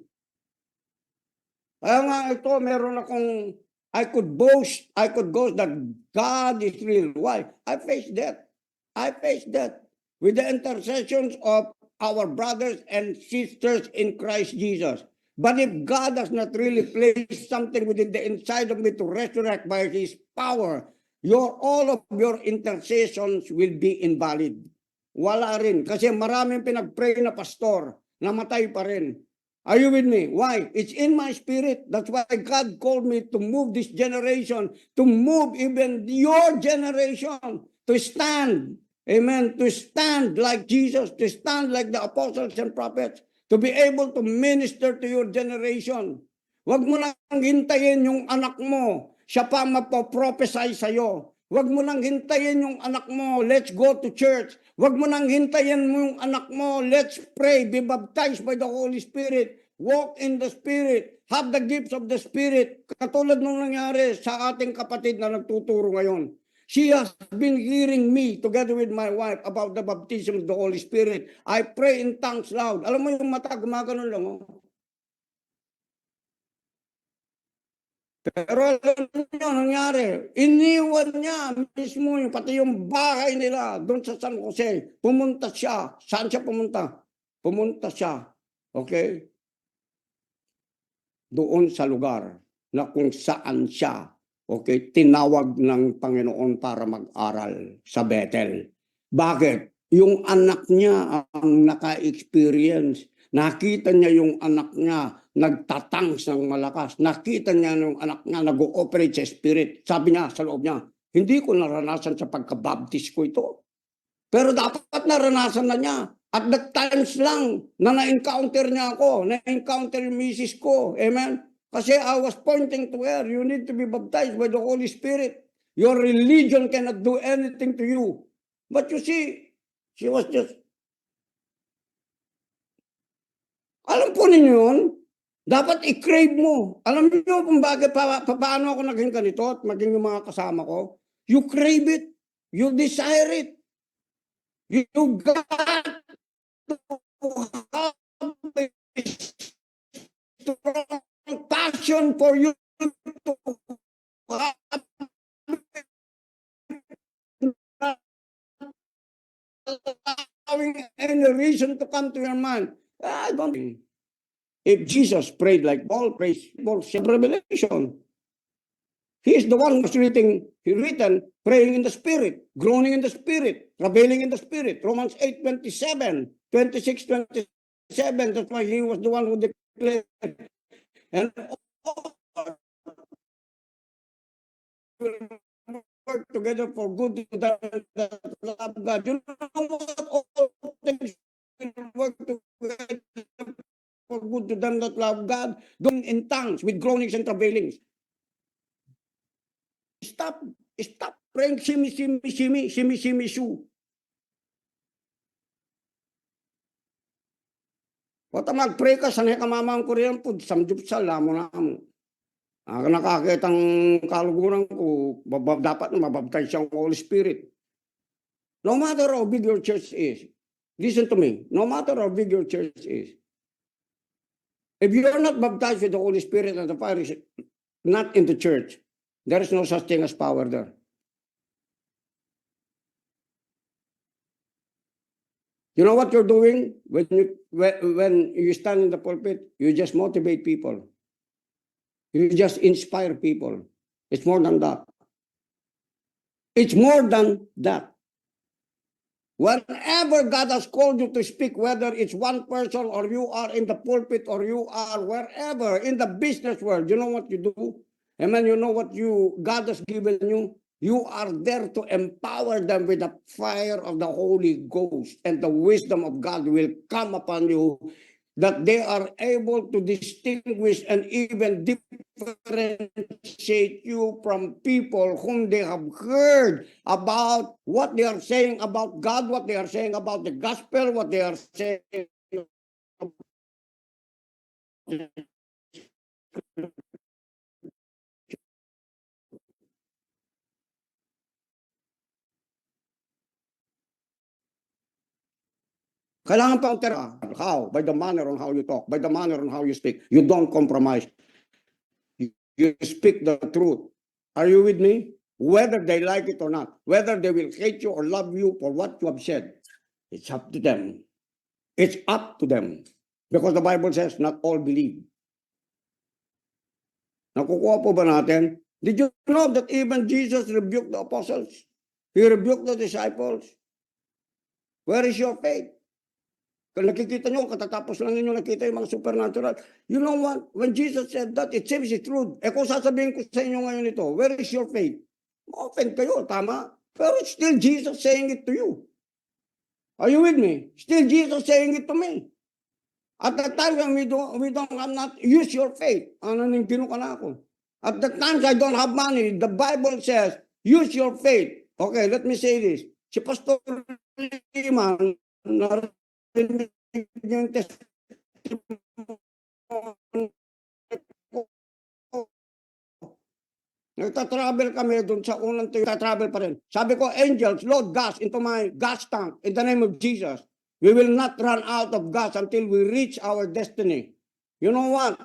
Kaya nga ito, meron akong, I could boast that God is real. Why? I faced death. I faced death with the intercessions of our brothers and sisters in Christ Jesus. But if God has not really placed something within the inside of me to resurrect by His power, all of your intercessions will be invalid. Wala rin. Kasi maraming pinag-pray na pastor, namatay pa rin. Are you with me? Why? It's in my spirit. That's why God called me to move this generation, to move even your generation, to stand. Amen. To stand like Jesus, to stand like the apostles and prophets, to be able to minister to your generation. Huwag mo nang hintayin yung anak mo, siya pa mapoprophesy sa'yo. Huwag mo nang hintayin yung anak mo, let's go to church. Huwag mo nang hintayin mo yung anak mo, let's pray, be baptized by the Holy Spirit, walk in the Spirit, have the gifts of the Spirit. Katulad nung nangyari sa ating kapatid na nagtuturo ngayon. She has been hearing me together with my wife about the baptism of the Holy Spirit. I pray in tongues loud. Alam mo yung mata, gumagano lang. Oh. Pero alam niyo, nangyari, iniwan niya mismo yung pati yung bahay nila doon sa San Jose. Pumunta siya. Saan siya pumunta? Pumunta siya. Okay? Doon sa lugar na kung saan siya, okay, tinawag ng Panginoon para mag-aral sa Bethel. Bakit? Yung anak niya ang naka-experience. Nakita niya yung anak niya nagtatangs ng malakas. Nakita niya yung anak niya nag-ooperate sa spirit. Sabi niya sa loob niya, Hindi ko naranasan sa pagkabaptis ko ito. Pero dapat naranasan na niya. At the times lang na na-encounter niya ako, na-encounter yung misis ko. Amen? Kasi I was pointing to her, you need to be baptized by the Holy Spirit. Your religion cannot do anything to you. But you see, she was just... Alam po ninyo yun? Dapat i-crave mo. Alam niyo kung bakit, paano ako naging ganito at maging yung mga kasama ko? You crave it. You desire it. You got to have a strong passion for you to have having any reason to come to your mind. I don't think. If Jesus prayed like Paul prays, Paul said Revelation. He is the one who's written, praying in the Spirit, groaning in the Spirit, travailing in the Spirit. Romans 8:27, 26, 27. That's why he was the one who declared. And all will work together for good to them that love God. You know what? All things will work together for good to them that love God. Doing in tongues with groanings and travailings. Stop praying shimi, shu. Wata mag-pray ka, sanay ka mamang Korean food, samjupsal, lamo na mo. Nakakitang kaluguran ko, dapat na mabaptize siyang Holy Spirit. No matter how big your church is, listen to me, no matter how big your church is, if you are not baptized with the Holy Spirit and the fire is not in the church, there is no such thing as power there. You know what you're doing when you stand in the pulpit? You just motivate people. You just inspire people. It's more than that. It's more than that. Whenever God has called you to speak, whether it's one person or you are in the pulpit or you are wherever in the business world, you know what you do? Amen. You know what God has given you? You are there to empower them with the fire of the Holy Ghost, and the wisdom of God will come upon you, that they are able to distinguish and even differentiate you from people whom they have heard about what they are saying about God, what they are saying about the gospel, what they are saying Kailangan pa ang how? By the manner on how you talk, by the manner on how you speak. You don't compromise. You speak the truth. Are you with me? Whether they like it or not, whether they will hate you or love you for what you have said, it's up to them. It's up to them. Because the Bible says, not all believe. Nakukuha po ba natin? Did you know that even Jesus rebuked the apostles? He rebuked the disciples. Where is your faith? Kung nakikita nyo, katatapos lang ninyo nakita yung mga supernatural. You know what? When Jesus said that, it seems it's true. Kung sasabihin ko sa inyo ngayon ito, where is your faith? Ma-offend kayo, tama? Pero it's still Jesus saying it to you. Are you with me? Still Jesus saying it to me. At that time, we don't have not use your faith. Ano nang kinuha na ako? At the times I don't have money, the Bible says, use your faith. Okay, let me say this. Si Pastor Liman, narinig niya yung testimony. Nagtatravel kami doon sa unang travel pa rin. Sabi ko, angels, load gas into my gas tank in the name of Jesus. We will not run out of gas until we reach our destiny. You know what?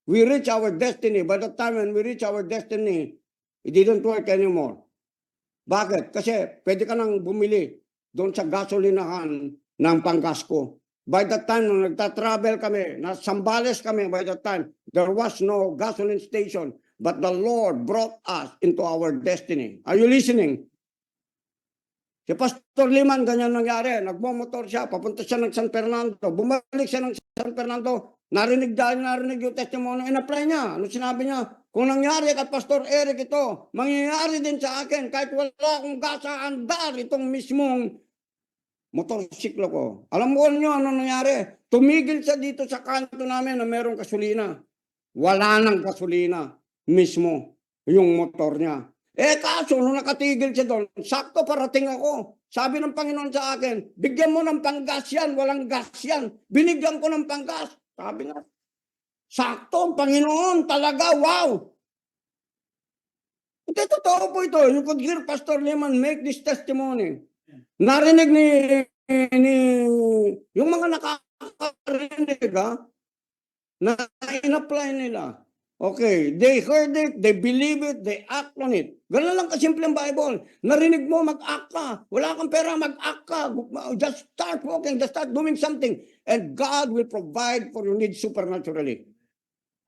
We reach our destiny. By the time when we reach our destiny, it didn't work anymore. Bakit? Kasi pwede ka nang bumili doon sa gasolinahan ng panggas ko. By the time nung nagtatravel kami, nasambales kami, by the time, there was no gasoline station. But the Lord brought us into our destiny. Are you listening? Si Pastor Liman, ganyan nangyari. Nagmomotor siya, papunta siya ng San Fernando. Bumalik siya ng San Fernando, Narinig yung testimony, in-apply niya. Ano sinabi niya? Kung nangyari kay Pastor Eric ito, mangyayari din sa akin kahit wala akong gasa andar itong mismong motorsiklo ko. Alam mo niyo ano nangyari? Tumigil siya dito sa kanto namin na merong gasolina. Wala nang gasolina mismo yung motor niya. Kaso nung nakatigil siya doon, sakto parating ako. Sabi ng Panginoon sa akin, bigyan mo ng panggas yan, walang gas yan. Binigyan ko ng panggas. Sabi nga, sakto ang Panginoon, talaga, wow! Ito, totoo po ito. You could hear Pastor Lehman make this testimony. Narinig ni yung mga nakakarinig, na in-apply nila. Okay, they heard it, they believe it, they act on it. Ganun lang kasimple ang Bible. Narinig mo, mag-act ka. Wala kang pera, mag-act ka. Just start walking, just start doing something. And God will provide for your needs supernaturally.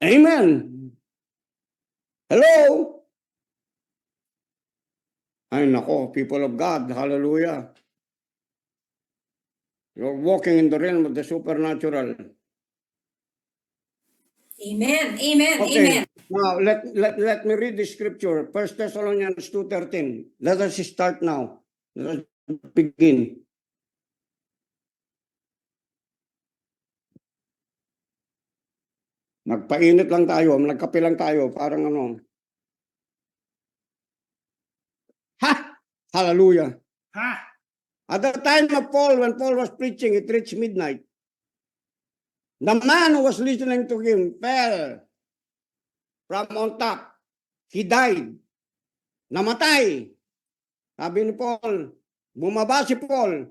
Amen. Hello? Ay nako, people of God, hallelujah. You're walking in the realm of the supernatural. Amen. Amen. Okay. Amen. Now, let me read the scripture. 1 Thessalonians 2:13. Let us start now. Let us begin. Nagpainit lang tayo, nagkape lang tayo, parang ano. Ha! Hallelujah. Ha! At the time of Paul, when Paul was preaching, it reached midnight. The man who was listening to him fell from on top. He died. Namatay. Sabi ni Paul, bumaba si Paul.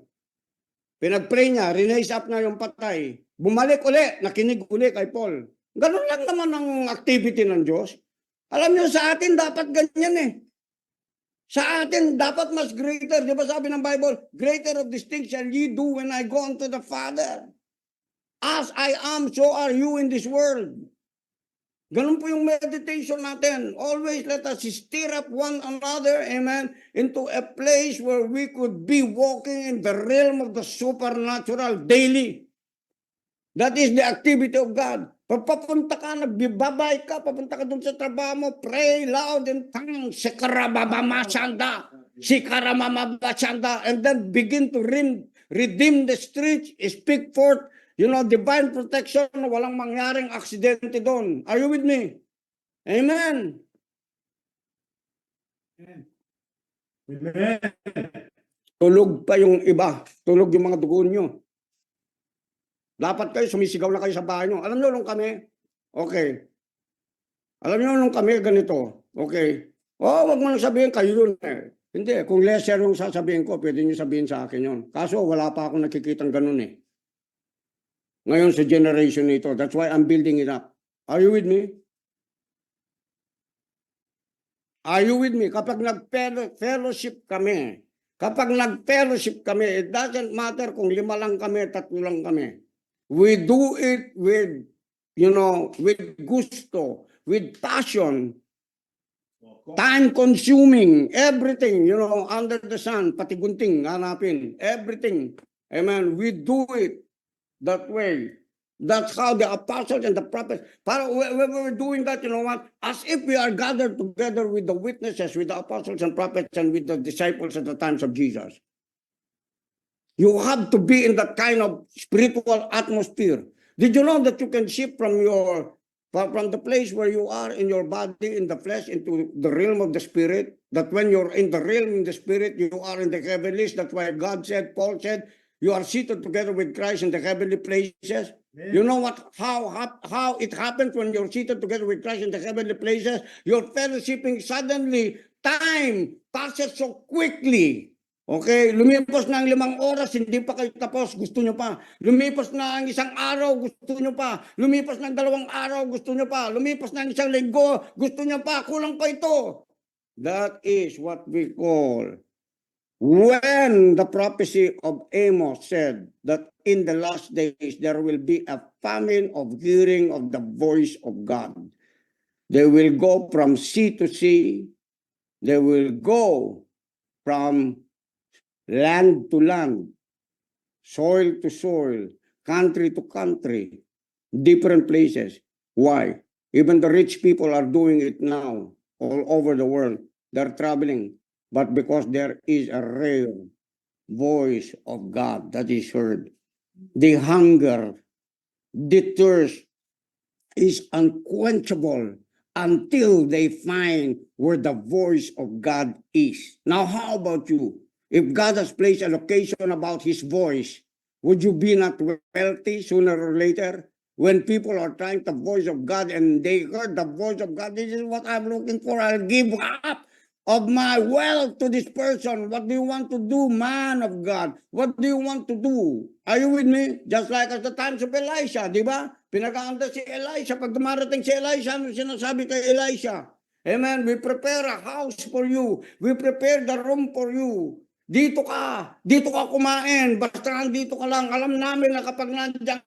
Pinag-pray niya, rinaise up na yung patay. Bumalik uli, nakinig uli kay Paul. Ganun lang naman ang activity ng Diyos. Alam niyo, sa atin dapat ganyan eh. Sa atin dapat mas greater. Di ba sabi ng Bible, greater of these things shall ye do when I go unto the Father. As I am, so are you in this world. Ganun po yung meditation natin. Always let us stir up one another, amen, into a place where we could be walking in the realm of the supernatural daily. That is the activity of God. Pag papunta ka, nagbibabay ka, papunta ka dun sa trabaho mo, pray loud in tongues, sikarababamashanda, sikaramamasanda, and then begin to redeem the streets, speak forth, divine protection, walang mangyaring aksidente doon. Are you with me? Amen. Amen. Tulog pa yung iba. Tulog yung mga dugo nyo. Dapat kayo, sumisigaw na kayo sa bahay nyo. Alam nyo nung kami? Okay. Alam nyo nung kami ganito? Okay. Wag mo nang sabihin kayo yun eh. Hindi, kung lesser yung sasabihin ko, pwede nyo sabihin sa akin yun. Kaso wala pa akong nakikitang ganun eh. Ngayon sa generation nito. That's why I'm building it up. Are you with me? Are you with me? Kapag nag-fellowship kami, it doesn't matter kung 5 lang kami, 3 lang kami. We do it with, with gusto, with passion, time consuming, everything, under the sun, pati gunting, hanapin, everything. Amen. We do it that way. That's how the apostles and the prophets, when we're doing that, you know what? As if we are gathered together with the witnesses, with the apostles and prophets, and with the disciples at the times of Jesus. You have to be in that kind of spiritual atmosphere. Did you know that you can shift from the place where you are in your body, in the flesh, into the realm of the spirit? That when you're in the realm in the spirit, you are in the heavenlies. That's why God said, Paul said, you are seated together with Christ in the heavenly places. Amen. You know how it happens when you're seated together with Christ in the heavenly places? You're fellowshipping, suddenly time passes so quickly. Okay, lumipas na ang 5 oras, hindi pa kayo tapos, gusto nyo pa. Lumipas na ang 1 araw, gusto nyo pa. Lumipas na ang 2 araw, gusto nyo pa. Lumipas na ang 1 linggo, gusto nyo pa. Kulang pa ito. That is what we call when the prophecy of Amos said that in the last days there will be a famine of hearing of the voice of God. They will go from sea to sea. They will go from land to land, soil to soil, country to country. different places. Why? Even the rich people are doing it now all over the world. They're traveling. But because there is a rare voice of God that is heard, the hunger, the thirst is unquenchable until they find where the voice of God is. Now, how about you? If God has placed a location about his voice, would you be not wealthy sooner or later? When people are trying the voice of God and they heard the voice of God, this is what I'm looking for. I'll give up of my wealth to this person. What do you want to do, man of God? What do you want to do? Are you with me? Just like at the times of Elisha, di ba? Pinag-aanda si Elisha. Pag dumarating si Elisha, ano sinasabi kay Elisha? Amen. We prepare a house for you. We prepare the room for you. Dito ka kumain. Basta nandito ka lang. Alam namin na kapag nandiyan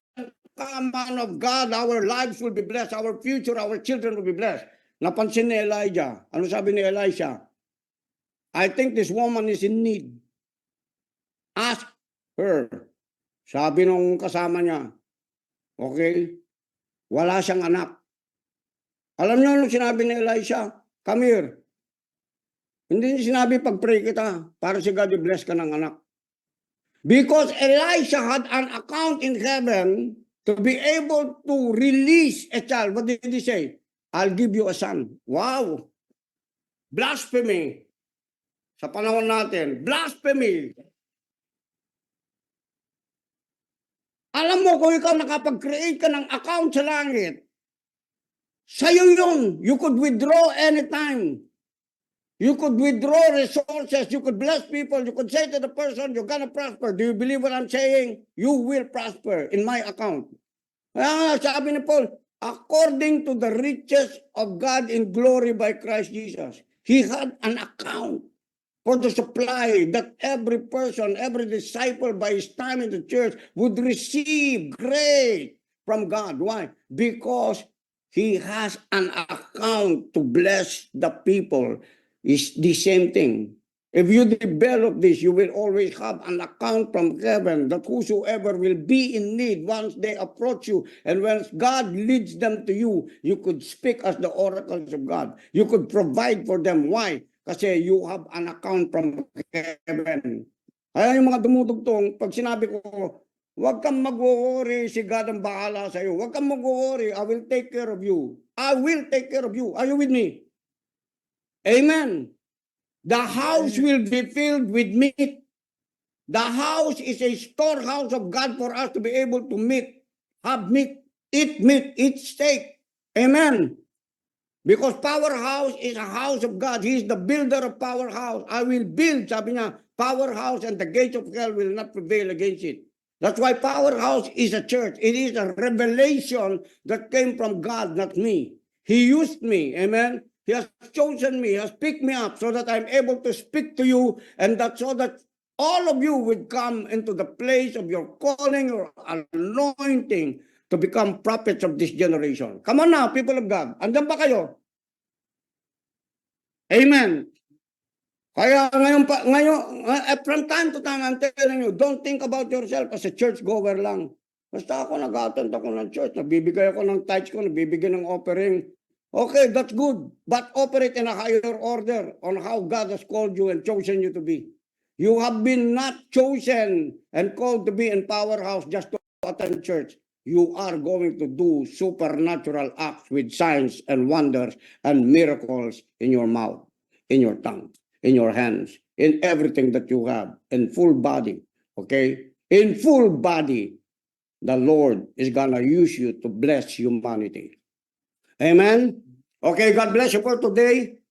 ka, man of God, our lives will be blessed. Our future, our children will be blessed. Napansin ni Elijah. Ano sabi ni Elisha? I think this woman is in need. Ask her. Sabi nung kasama niya, okay, wala siyang anak. Alam niyo ano sinabi ni Elisha? Come here. Hindi niya sinabi pag-pray kita para si God bless ka ng anak. Because Elisha had an account in heaven to be able to release a child. What did he say? I'll give you a son. Wow! Blasphemy. Sa panahon natin, blasphemy. Alam mo kung ikaw nakapag-create ka ng account sa langit, sa'yo yun. You could withdraw anytime. You could withdraw resources. You could bless people. You could say to the person, you're gonna prosper. Do you believe what I'm saying? You will prosper in my account. Sabi ni Paul, according to the riches of God in glory by Christ Jesus, he had an account for the supply that every person, every disciple by his time in the church would receive grace from God. Why? Because he has an account to bless the people. It's the same thing. If you develop this, you will always have an account from heaven that whosoever will be in need once they approach you, and when God leads them to you, you could speak as the oracles of God. You could provide for them. Why? Kasi you have an account from heaven. Kaya yung mga dumudugtong, pag sinabi ko, huwag kang mag-worry, si God ang bahala sa iyo. Huwag kang mag-worry, I will take care of you. I will take care of you. Are you with me? Amen. The house will be filled with meat. The house is a storehouse of God for us to be able to have meat, eat steak. Amen. Because Powerhouse is a house of God. He is the builder of Powerhouse. I will build, sabi niya, Powerhouse, and the gates of hell will not prevail against it. That's why Powerhouse is a church. It is a revelation that came from God, not me. He used me, amen. He has chosen me, he has picked me up so that I'm able to speak to you, and that so that all of you would come into the place of your calling or anointing to become prophets of this generation. Come on now, people of God. Andyan ba kayo? Amen. Kaya from time to time, I'm telling you, don't think about yourself as a church goer lang. Basta ako nag-attend ako ng church, nagbibigay ako ng tithes ko, nagbibigay ng offering. Okay, that's good. But operate in a higher order on how God has called you and chosen you to be. You have been not chosen and called to be in Powerhouse just to attend church. You are going to do supernatural acts with signs and wonders and miracles in your mouth, in your tongue, in your hands, in everything that you have, in full body, okay? In full body, the Lord is gonna use you to bless humanity. Amen? Okay, God bless you for today.